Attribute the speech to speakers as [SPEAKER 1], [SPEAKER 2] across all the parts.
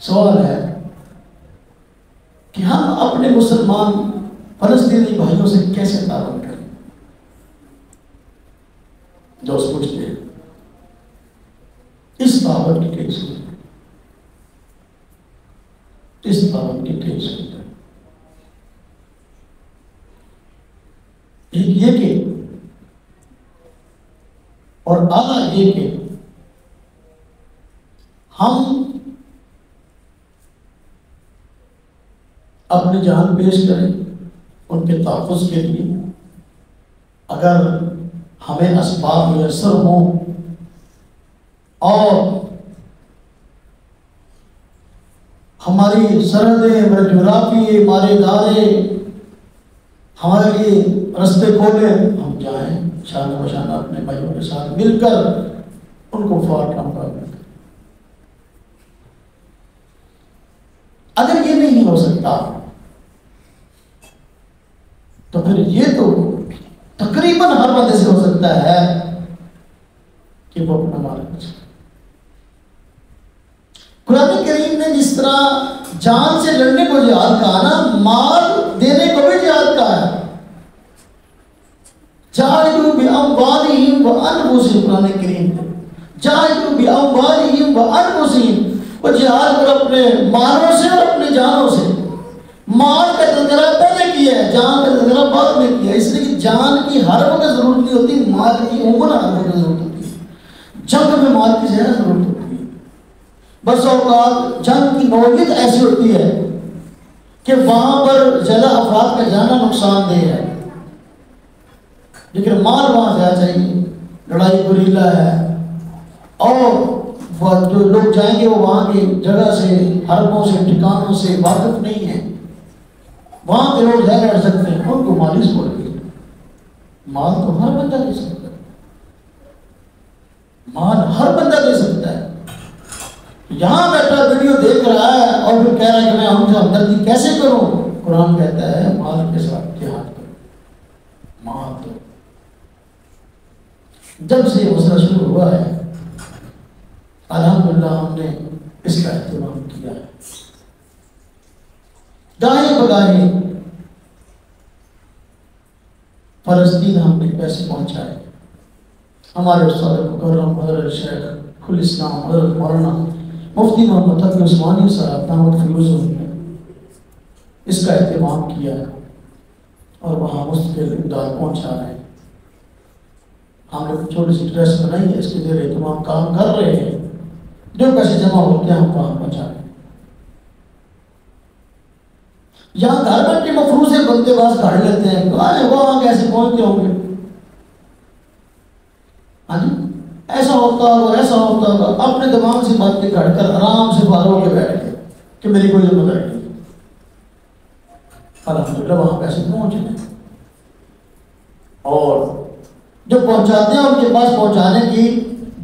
[SPEAKER 1] سوال ہے کہ ہم اپنے مسلمان فلسطینی بھائیوں سے کیسے تعاون کریں؟ دوست پوچھتے ہیں اس تعاون کی کئی صورت ہے، اس تعاون کی کئی صورت ہے۔ ایک یہ کہ اور اعلیٰ یہ کہ ہم اپنی جان پیش کریں ان کے تحفظ کے لیے، اگر ہمیں اسباب میسر ہوں اور ہماری سرحدیں، ہمارے جغرافی، ہمارے ادارے ہمارے لیے رستے کھولیں، ہم جائیں شانہ بشانہ اپنے بھائیوں کے ساتھ مل کر ان کو فوراً کام کریں۔ اگر یہ نہیں ہو سکتا تو پھر یہ تو تقریباً ہر بندے سے ہو سکتا ہے کہ وہ اپنا مال بچائے۔ قرآن کریم نے جس طرح جان سے لڑنے کو جہاد کہا نا، مال دینے کو بھی جہاد کہا ہے۔ جاہدوا باموالہم وانفسہم، قرآن کریم نے جاہدوا باموالہم وانفسہم، وہ جہاد کرو اپنے مالوں سے اور اپنے جانوں سے۔ مال کا تذکرہ پہلے کیا ہے، جان کا تذکرہ بعد میں کیا ہے، اس لیے کہ جان کی ہر وقت ضرورت نہیں ہوتی، مال کی عموماً ہر وقت ضرورت ہوتی ہے۔ جنگ میں مال کی زیادہ ضرورت ہوتی ہے۔ بس اوقات جنگ کی نوعیت ایسی ہوتی ہے کہ وہاں پر زیادہ افراد کا جانا نقصان دہ ہے، لیکن مال وہاں زیادہ چاہیے۔ لڑائی گریلا ہے اور جو لوگ جائیں گے وہ وہاں کی جگہ سے، حربوں سے، ٹھکانوں سے واقف نہیں ہیں، وہاں کے لوگ زیادہ لڑ سکتے ہیں، ان کو مالی سپورٹ کی۔ مال تو ہر بندہ دے سکتا ہے، مال ہر بندہ دے سکتا ہے۔ یہاں بیٹھا ویڈیو دیکھ رہا ہے اور پھر کہہ رہا ہے کہ میں ہم سے ہمدردی کیسے کروں؟ قرآن کہتا ہے مال کے ساتھ جہاد کرو، مال دو۔ جب سے یہ مسئلہ شروع ہوا ہے الحمدللہ ہم نے اس کا اہتمام کیا ہے۔ گاہیں بگاہیں فلسطین ہم نے پیسے پہنچائے۔ ہمارے استاد مکرم حضرت شیخ الاسلام حضرت مولانا مفتی محمد تقی عثمانی صاحب دامت فیروزہ نے اس کا اہتمام کیا ہے اور وہاں مستقل امداد پہنچا رہے ہیں۔ ہم نے چھوٹی سی ٹرسٹ بنائی ہے، اس کے زیر اہتمام کام کر رہے ہیں، جو پیسے جمع ہوتے ہیں ہم وہاں پہنچا رہے ہیں۔ یہاں گھر بیٹھے مفروض سے بندے باز گاڑی لیتے ہیں، وہاں کیسے پہنچتے ہوں گے؟ ہاں جی، ایسا ہوتا ہوگا، ایسا ہوتا ہوگا، اپنے دماغ سے بات کے گھڑ کر آرام سے فارغ ہو کے بیٹھ گئے کہ میری کوئی ذمہ داری نہیں۔ الحمدللہ وہاں پیسے پہنچ گئے اور جو پہنچاتے ہیں ان کے پاس پہنچانے کی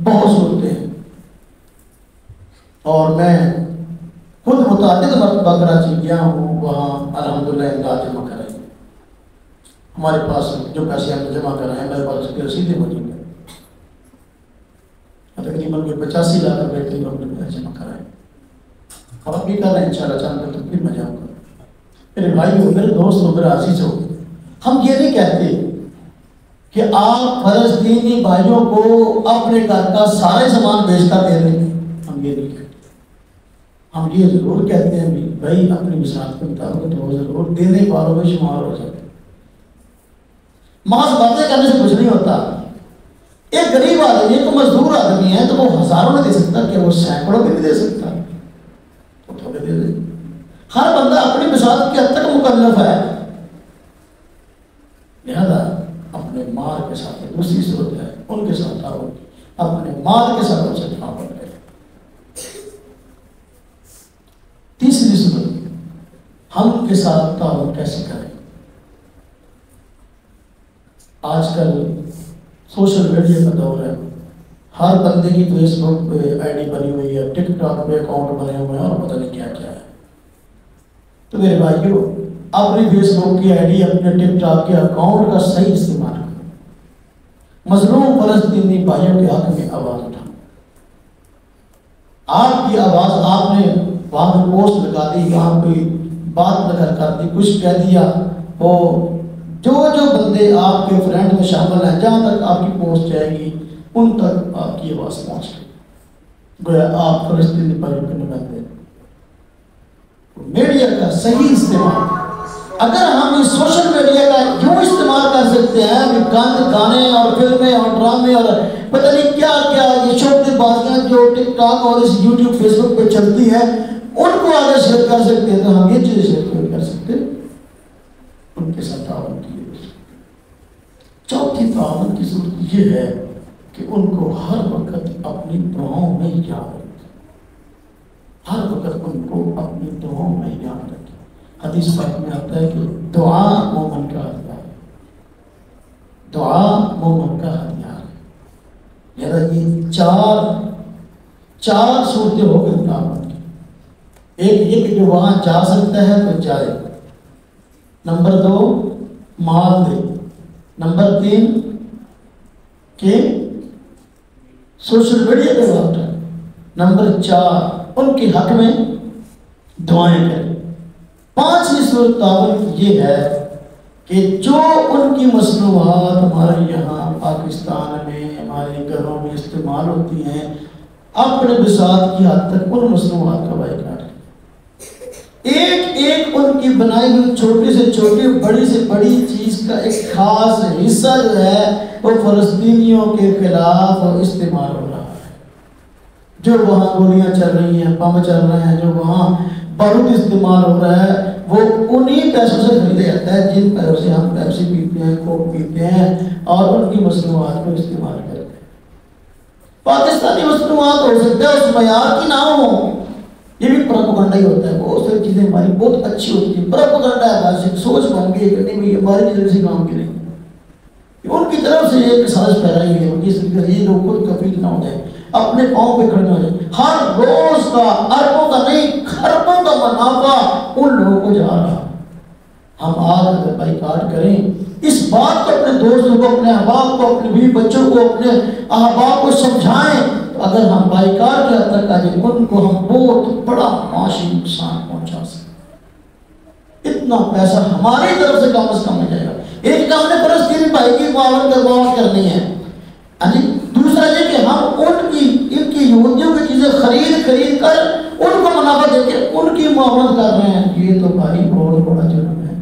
[SPEAKER 1] بہت صورتیں ہیں، اور میں خود متعدد مرتبہ کراچی گیا ہوں، وہاں الحمدللہ امداد جمع کرائی۔ ہمارے پاس جو پیسے ہم نے جمع کرائے ہیں میرے پاس اس کی رسیدیں موجود ہیں، تقریباً 85 لاکھ روپے کی ہم نے پیسے جمع کرائے اور اب بھی کر رہے ہیں انشاءاللہ چاند تک پھر میں جاؤں گا۔ میرے بھائی ہو، میرے دوست ہو، میرے عزیز ہو، ہم یہ نہیں کہتے کہ آپ فلسطینی بھائیوں کو اپنے گھر کا سارے سامان بیچ کر دے دیں، ہم یہ نہیں کہتے۔ ہم یہ ضرور کہتے ہیں بھائی اپنی مثال کے مطابق تو ضرور دینے والوں میں شمار ہو جائے۔ محض باتیں کرنے سے کچھ نہیں ہوتا۔ ایک غریب آدمی ہے، تو مزدور آدمی ہے، تو وہ ہزاروں میں دے سکتا کہ وہ سینکڑوں میں بھی دے سکتا، وہ تھوڑے دے دے۔ ہر بندہ اپنی مثال کی حد تک مکلف ہے، لہذا اپنے مال کے ساتھ دوسری صورت ہے ان کے ساتھ تعاون، اپنے مال کے ساتھ ان سے تعاون کرے۔ تیسری صورت ہم ان کے ساتھ تعاون کیسے کریں؟ آج کل سوشل میڈیا کا دور ہے، ہر بندے کی فیس بک پہ آئی ڈی بنی ہوئی ہے، ٹک ٹاک پہ اکاؤنٹ بنے ہوئے ہیں اور پتہ نہیں کیا کیا ہے۔ تو میرے بھائیو اپنی فیس بک کی آئی ڈی، اپنے ٹک ٹاک کے اکاؤنٹ کا صحیح استعمال کریں، مظلوم فلسطینی بھائیوں کے حق میں آواز اٹھائیں۔ آپ کی آواز آپ نے وہاں پہ پوسٹ لگا دی، وہاں کوئی بات نکل کر دی، کچھ کہہ دیا، وہ جو بندے آپ کے فرینڈ میں شامل ہیں جہاں تک آپ کی پوسٹ جائے گی ان تک آپ کی آواز پہنچ گئی، گویا آپ فلسطینی بھائیوں کے نمائندے۔ میڈیا کا صحیح استعمال، اگر ہم اس سوشل میڈیا کا یوں استعمال کر سکتے ہیں کہ گند گانے اور فلمیں اور ڈرامے اور پتہ نہیں کیا کیا یہ شوق بازیاں جو ٹک ٹاک اور اس یوٹیوب فیس بک پہ چلتی ہیں ان کو آگے شیئر کر سکتے ہیں، تو ہم یہ چیزیں شیئر کیوں کر سکتے؟ ان کے ساتھ تعاون کی۔ چوتھی تعاون کی صورت یہ ہے کہ ان کو ہر وقت اپنی دعاؤں میں یاد رکھیں، ہر وقت ان کو اپنی دعاؤں میں یاد رکھیں۔ حدیث پاک میں آتا ہے کہ دعا مومن کا ہتھیار ہے، دعا مومن کا ہتھیار ہے۔ یعنی یہ چار صورتیں ہو گئی تعاون کی۔ ایک یہ کہ جو وہاں جا سکتا ہے تو جائے، نمبر 2 مال دے، نمبر 3 کہ سوشل میڈیا پہ بات ہے، نمبر 4 ان کے حق میں دعائیں کریں۔ 5ویں صورت تعاون یہ ہے کہ جو ان کی مصنوعات ہمارے یہاں پاکستان میں ہمارے گھروں میں استعمال ہوتی ہیں، اپنے بساط کی حد تک ان مصنوعات کا بائیکاٹ کریں۔ ایک ان کی بنائی ہوئی چھوٹی سے چھوٹی بڑی سے بڑی چیز کا ایک خاص حصہ جو ہے وہ فلسطینیوں کے خلاف استعمال ہو رہا ہے۔ جو وہاں گولیاں چل رہی ہیں، بم چل رہے ہیں، جو وہاں بارود استعمال ہو رہا ہے، وہ انہی پیسوں سے خریدا جاتا ہے جن پیسوں سے ہم پیپسی پیتے ہیں، کوک پیتے ہیں اور ان کی مصنوعات کو استعمال کرتے ہیں۔ پاکستانی مصنوعات ہو سکتا ہے اس معیار کی نہ ہو، یہ بھی پروپیگنڈا ہی ہوتا ہے۔ بہت ساری چیزیں ہماری بہت اچھی ہوتی ہیں، پروپیگنڈا ہے، بس سوچ بن گئی کہ نہیں ہماری چیزیں سے کام کریں، ان کی طرف سے ایک سازش پھیلائی ہوئی ہے جس طریقے سے یہ لوگ خود کفیل نہ ہو جائیں، اپنے پاؤں پہ کھڑے ہو جائیں۔ ہر روز کا اربوں کا نہیں خربوں کا منافع ان لوگوں کو جا رہا۔ ہم آج اگر بائیکاٹ کریں، اس بات کو اپنے دوستوں کو، اپنے احباب کو، اپنے بیوی بچوں کو، اپنے احباب کو سمجھائیں، تو اگر ہم بائیکاٹ کے حد تک آ جائیں ان کو ہم بہت بڑا معاشی نقصان پہنچا سکتے۔ اتنا پیسہ ہماری طرف سے کم از کم ہو جائے گا۔ ایک ہم نے فلسطینی بھائی کی معاون کرنی ہے، دوسرا یہ کہ ہم ان کی یہودیوں کی چیزیں خرید کر ان کو منافع دے کے ان کی معاونت کر رہے ہیں، یہ تو بھائی بہت بڑا جرم ہے۔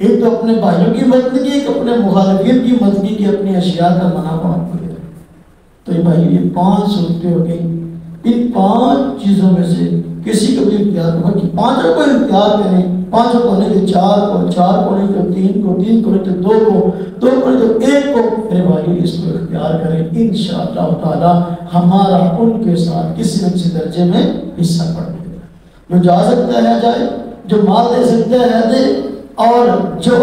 [SPEAKER 1] ایک تو اپنے بھائیوں کی مدد کی، ایک اپنے مخالفین کی مدد کی کہ اپنی اشیاء کا منافع آپ کو دے۔ تو یہ بھائی یہ 5 صورتیں ہو گئی۔ ان 5 چیزوں میں سے کسی کو بھی اختیار ہو کہ 5 کو اختیار کریں، 5 کو نہیں تو 4 کو، 4 کو نہیں تو 3 کو، 3 کو نہیں تو 2 کو، 2 کو نہیں تو 1 کو، میرے بھائی اس کو اختیار کریں، انشاءاللہ تعالی ہمارا ان کے ساتھ کسی نہ کسی درجے میں حصہ پڑ جائے گا۔ جو جا سکتا ہے جائے، جو مال دے سکتا ہے دے، اور جو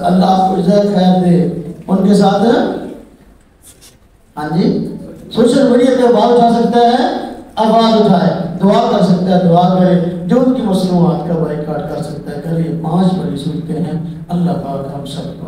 [SPEAKER 1] اللہ کو جزائے خیر دے ان کے ساتھ ہاں جی سوشل میڈیا پہ آواز اٹھا سکتا ہے آواز اٹھائے، دعا کر سکتا ہے دعا کرے، جو ان کی مصنوعات کا بائیکاٹ کر سکتا ہے کرے۔ 5 بڑی صورتیں ہیں، اللہ پاک ہم سب کو